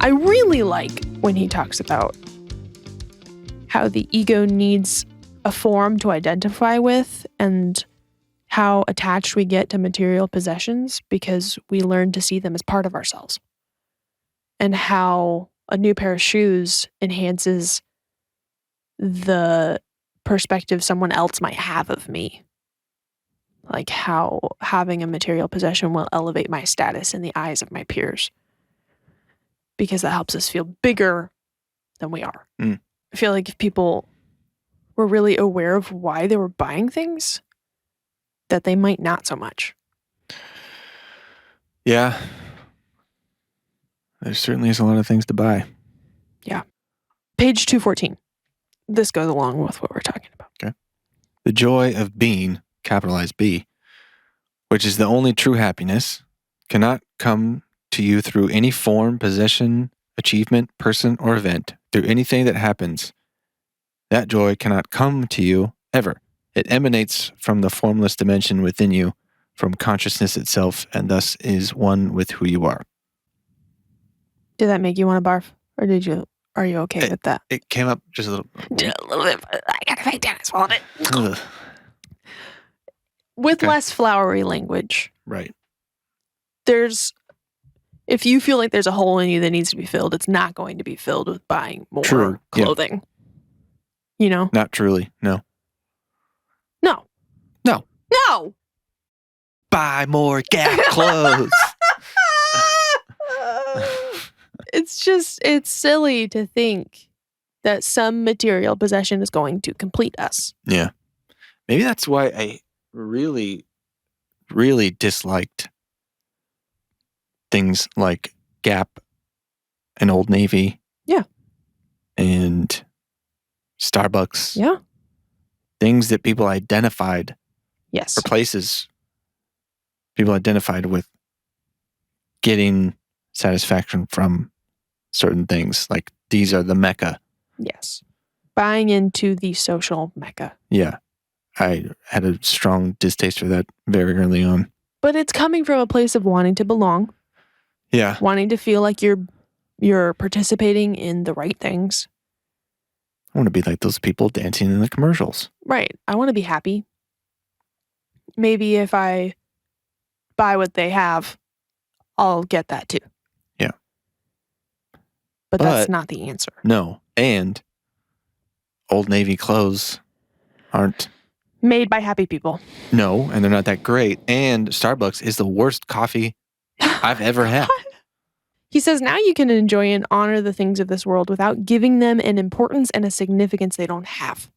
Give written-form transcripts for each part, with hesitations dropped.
I really like when he talks about how the ego needs a form to identify with and how attached we get to material possessions because we learn to see them as part of ourselves. And how a new pair of shoes enhances the perspective someone else might have of me. Like how having a material possession will elevate my status in the eyes of my peers. Because that helps us feel bigger than we are. I feel like if people were really aware of why they were buying things, that they might not so much. Yeah. There certainly is a lot of things to buy. Yeah. Page 214. This goes along with what we're talking about. Okay. The joy of being, capitalized B, which is the only true happiness, cannot come to you through any form, possession, achievement, person, or event, through anything that happens. That joy cannot come to you ever. It emanates from the formless dimension within you, from consciousness itself, and thus is one with who you are. Did that make you want to barf? Or are you okay with that? It came up just a little. Just a little bit. I gotta fight down. I swallowed it. Ugh. With less flowery language. Right. If you feel like there's a hole in you that needs to be filled, it's not going to be filled with buying more clothing. Yeah. You know? Not truly, no. No. No. No! Buy more Gap clothes. It's silly to think that some material possession is going to complete us. Yeah. Maybe that's why I really, really disliked things like Gap and Old Navy. Yeah. And Starbucks. Yeah. Things that people identified. Yes. Or places people identified with getting satisfaction from certain things. Like these are the mecca. Yes. Buying into the social mecca. Yeah. I had a strong distaste for that very early on. But it's coming from a place of wanting to belong. Yeah. Wanting to feel like you're participating in the right things. I want to be like those people dancing in the commercials. Right. I want to be happy. Maybe if I buy what they have, I'll get that too. Yeah. But that's not the answer. No. And Old Navy clothes aren't made by happy people. No, and they're not that great. And Starbucks is the worst coffee I've ever had. He says, now you can enjoy and honor the things of this world without giving them an importance and a significance they don't have.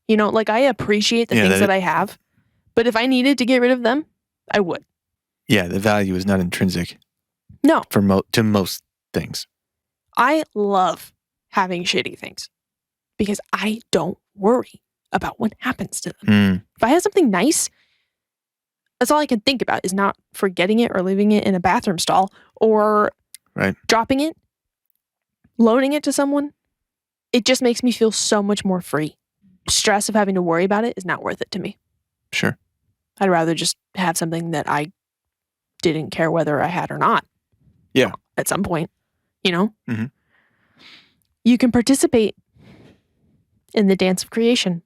You know, like I appreciate the things that I have, but if I needed to get rid of them, I would. Yeah, the value is not intrinsic. No. To most things. I love having shitty things because I don't worry about what happens to them. If I have something nice, that's all I can think about is not forgetting it or leaving it in a bathroom stall or dropping it, loaning it to someone. It just makes me feel so much more free. Stress of having to worry about it is not worth it to me. Sure. I'd rather just have something that I didn't care whether I had or not. Yeah. At some point, you know? Mm-hmm. You can participate in the dance of creation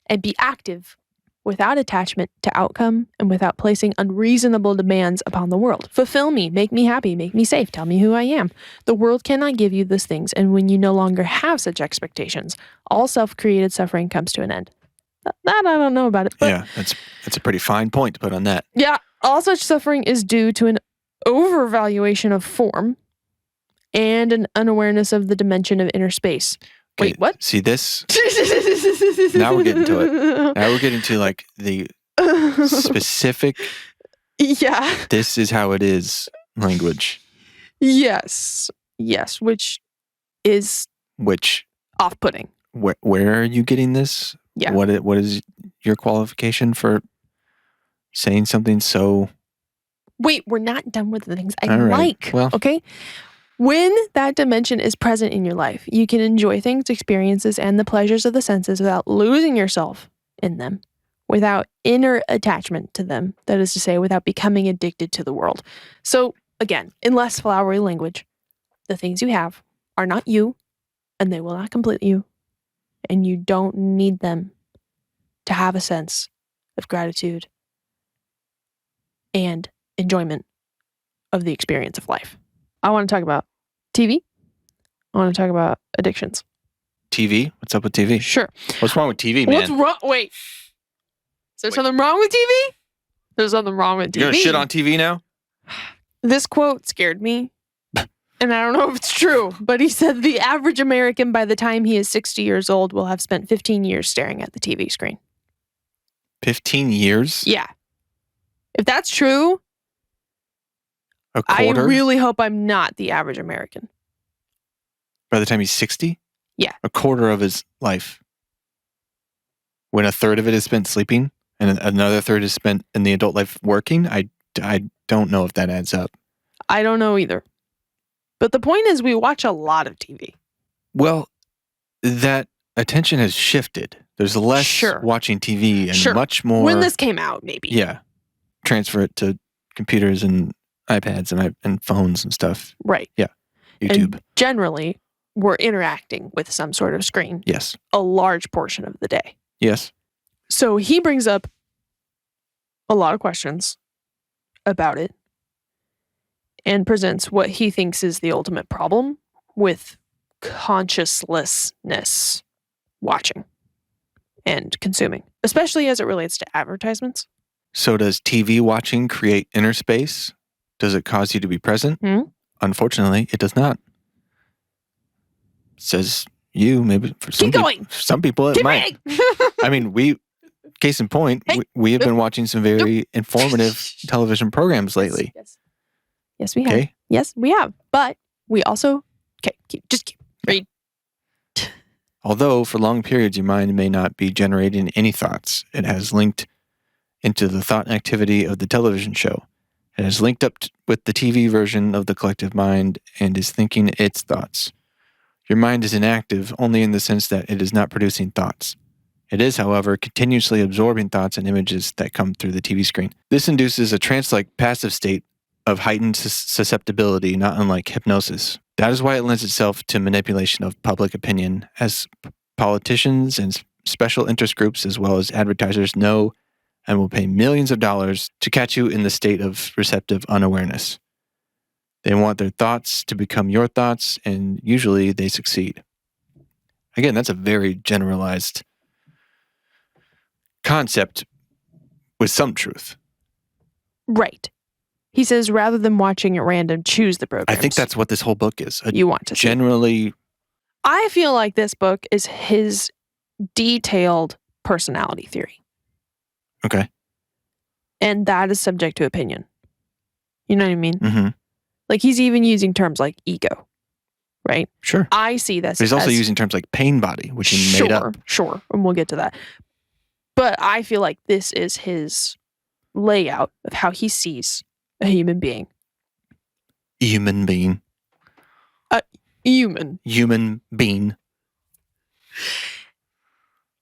and be active without attachment to outcome and without placing unreasonable demands upon the world. Fulfill me, make me happy, make me safe, tell me who I am. The world cannot give you those things, and when you no longer have such expectations, all self-created suffering comes to an end. That I don't know about it. But yeah, that's a pretty fine point to put on that. Yeah, all such suffering is due to an overvaluation of form and an unawareness of the dimension of inner space. Okay, wait, what? See this? Now we're getting to it. Now we're getting to like the specific. Yeah. This is how it is language. Yes, which is off-putting. Where are you getting this? Yeah. What is your qualification for saying something so? Wait, we're not done with the things I All right. like. Well, okay. When that dimension is present in your life, you can enjoy things, experiences, and the pleasures of the senses without losing yourself in them, without inner attachment to them. That is to say, without becoming addicted to the world. So, again, in less flowery language, the things you have are not you, and they will not complete you, and you don't need them to have a sense of gratitude and enjoyment of the experience of life. I want to talk about TV. I want to talk about addictions. TV? What's up with TV? Sure. What's wrong with TV, man? What's wrong? Wait. Is there something wrong with TV? There's something wrong with TV. You're gonna shit on TV now? This quote scared me. And I don't know if it's true, but he said the average American by the time he is 60 years old will have spent 15 years staring at the TV screen. 15 years? Yeah. If that's true, A quarter? I really hope I'm not the average American. By the time he's 60? Yeah. A quarter of his life. When a third of it is spent sleeping and another third is spent in the adult life working, I don't know if that adds up. I don't know either. But the point is we watch a lot of TV. Well, that attention has shifted. There's less watching TV and much more. When this came out, maybe. Yeah. Transfer it to computers and iPads and phones and stuff. Right. Yeah. YouTube. And generally, we're interacting with some sort of screen. Yes. A large portion of the day. Yes. So he brings up a lot of questions about it and presents what he thinks is the ultimate problem with consciouslessness watching and consuming, especially as it relates to advertisements. So does TV watching create inner space? Does it cause you to be present? Unfortunately, it does not. Says you, maybe for some some people it might. I mean, case in point, we have been watching some very informative television programs lately. Yes, we have. Okay? Yes, we have. But we also, read. Although for long periods your mind may not be generating any thoughts, it has linked into the thought activity of the television show. It has linked up with the TV version of the collective mind and is thinking its thoughts. Your mind is inactive only in the sense that it is not producing thoughts. It is, however, continuously absorbing thoughts and images that come through the TV screen. This induces a trance-like passive state of heightened susceptibility, not unlike hypnosis. That is why it lends itself to manipulation of public opinion, as politicians and special interest groups as well as advertisers know and will pay millions of dollars to catch you in the state of receptive unawareness. They want their thoughts to become your thoughts, and usually they succeed. Again, that's a very generalized concept with some truth. Right. He says rather than watching at random, choose the programs. I think that's what this whole book is. You want to generally. I feel like this book is his detailed personality theory. Okay. And that is subject to opinion. You know what I mean? Mm-hmm. Like he's even using terms like ego, right? Sure. I see this. But he's also using terms like pain body, which he made up. Sure. And we'll get to that. But I feel like this is his layout of how he sees a human being. Human being. Human being.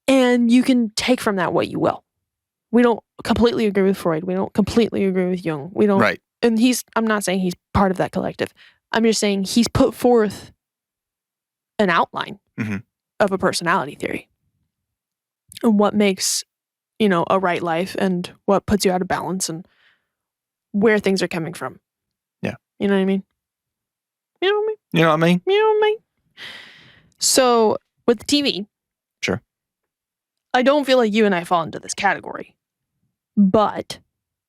And you can take from that what you will. We don't completely agree with Freud. We don't completely agree with Jung. We don't. Right. And I'm not saying he's part of that collective. I'm just saying he's put forth an outline of a personality theory. And what makes, a right life and what puts you out of balance and where things are coming from. Yeah. You know what I mean? You know what I mean? You know what I mean? You know what I mean? So with the TV. Sure. I don't feel like you and I fall into this category. But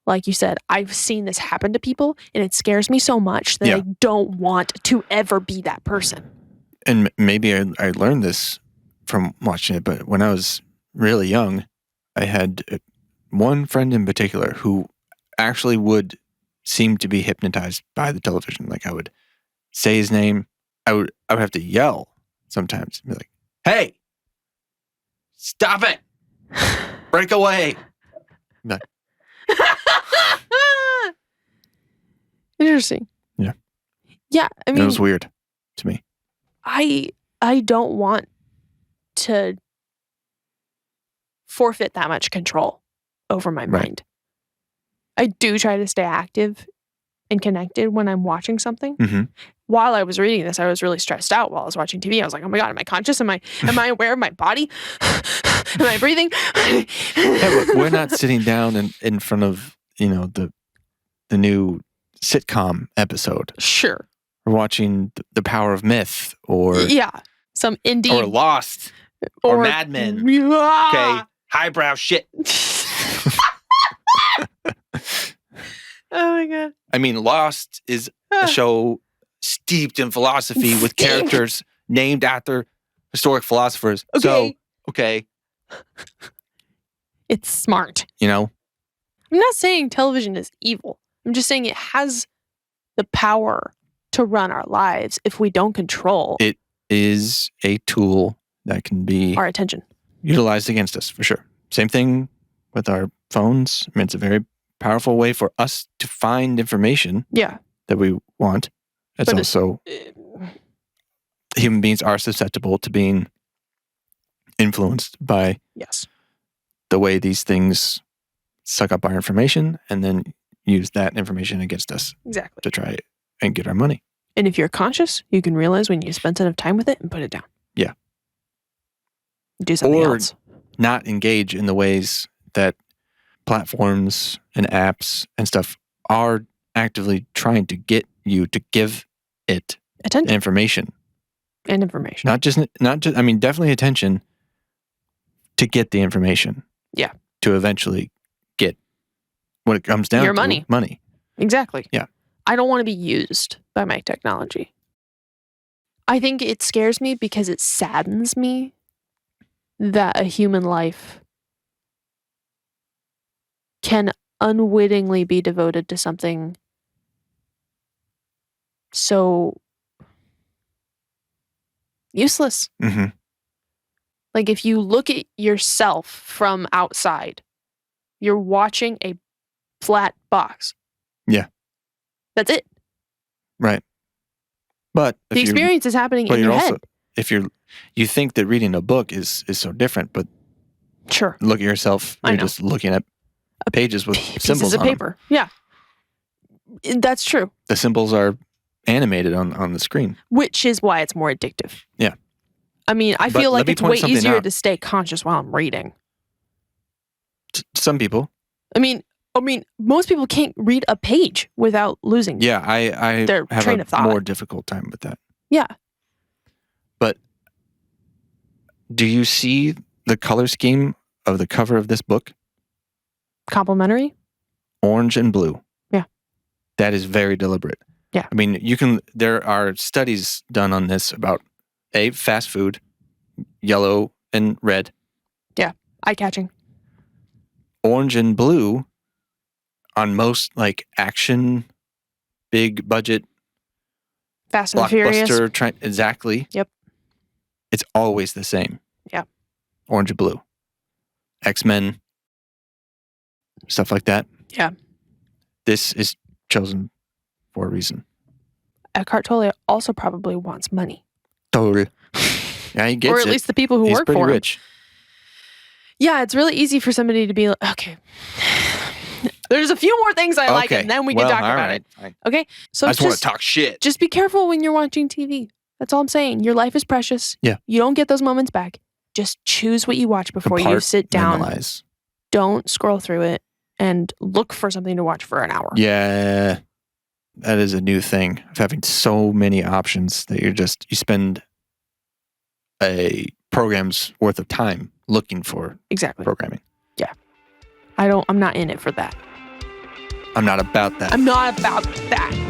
like you said, I've seen this happen to people and it scares me so much that I don't want to ever be that person. And maybe I learned this from watching it, but when I was really young, I had one friend in particular who actually would seem to be hypnotized by the television. Like I would say his name, I would have to yell sometimes, be like, "Hey, stop it! Break away!" Like, interesting. Yeah. Yeah, I mean, it was weird to me. I don't want to forfeit that much control over my mind. I do try to stay active and connected when I'm watching something. Mm-hmm. While I was reading this, I was really stressed out while I was watching TV. I was like, oh my God, am I conscious? Am I aware of my body? Am I breathing? Yeah, but we're not sitting down in front of, the new sitcom episode. Sure. We're watching The Power of Myth or some indie or Lost or Mad Men. Okay, highbrow shit. Oh my God. I mean, Lost is a show steeped in philosophy with characters named after historic philosophers. Okay. So, okay. It's smart. I'm not saying television is evil. I'm just saying it has the power to run our lives if we don't control it is a tool that can be our attention. Utilized against us, for sure. Same thing with our phones. I mean, it's a very powerful way for us to find information that we want. It's also human beings are susceptible to being influenced by the way these things suck up our information and then use that information against us to try and get our money. And if you're conscious, you can realize when you spend enough time with it and put it down. Yeah. Do something else. Not engage in the ways that platforms and apps and stuff are actively trying to get you to give it attention, information. Not just. I mean, definitely attention to get the information. Yeah. To eventually get what it comes down your to. Money. Exactly. Yeah. I don't want to be used by my technology. I think it scares me because it saddens me that a human life can unwittingly be devoted to something so useless. Mm-hmm. Like if you look at yourself from outside, you're watching a flat box. Yeah. That's it. Right. But the experience is happening in your head. If you think that reading a book is so different, but sure, look at yourself. You're just looking at pages with symbols of on paper. Them. Yeah, that's true. The symbols are animated on the screen, which is why it's more addictive. Yeah. I mean, I feel like it's way easier to stay conscious while I'm reading. Some people. I mean, most people can't read a page without losing. Yeah, I their have train of thought. More difficult time with that. Yeah. But do you see the color scheme of the cover of this book? Complementary? Orange and blue. Yeah. That is very deliberate. Yeah. I mean, there are studies done on this about fast food, yellow and red. Yeah. Eye-catching. Orange and blue on most like action, big budget, Fast and Furious. Exactly. Yep. It's always the same. Yeah. Orange and blue. X-Men. Stuff like that. Yeah. This is chosen for a reason. Eckhart Tolle also probably wants money. Totally. Yeah, he gets it. Or at least the people who work for him. He's pretty rich. Yeah, it's really easy for somebody to be like, okay, there's a few more things I like, and then we can talk about it. Fine. Okay? So I just want to talk shit. Just be careful when you're watching TV. That's all I'm saying. Your life is precious. Yeah. You don't get those moments back. Just choose what you watch before you sit down. Don't scroll through it and look for something to watch for an hour. Yeah. That is a new thing of having so many options that you spend a program's worth of time looking for programming. Yeah. I'm not in it for that. I'm not about that. I'm not about that.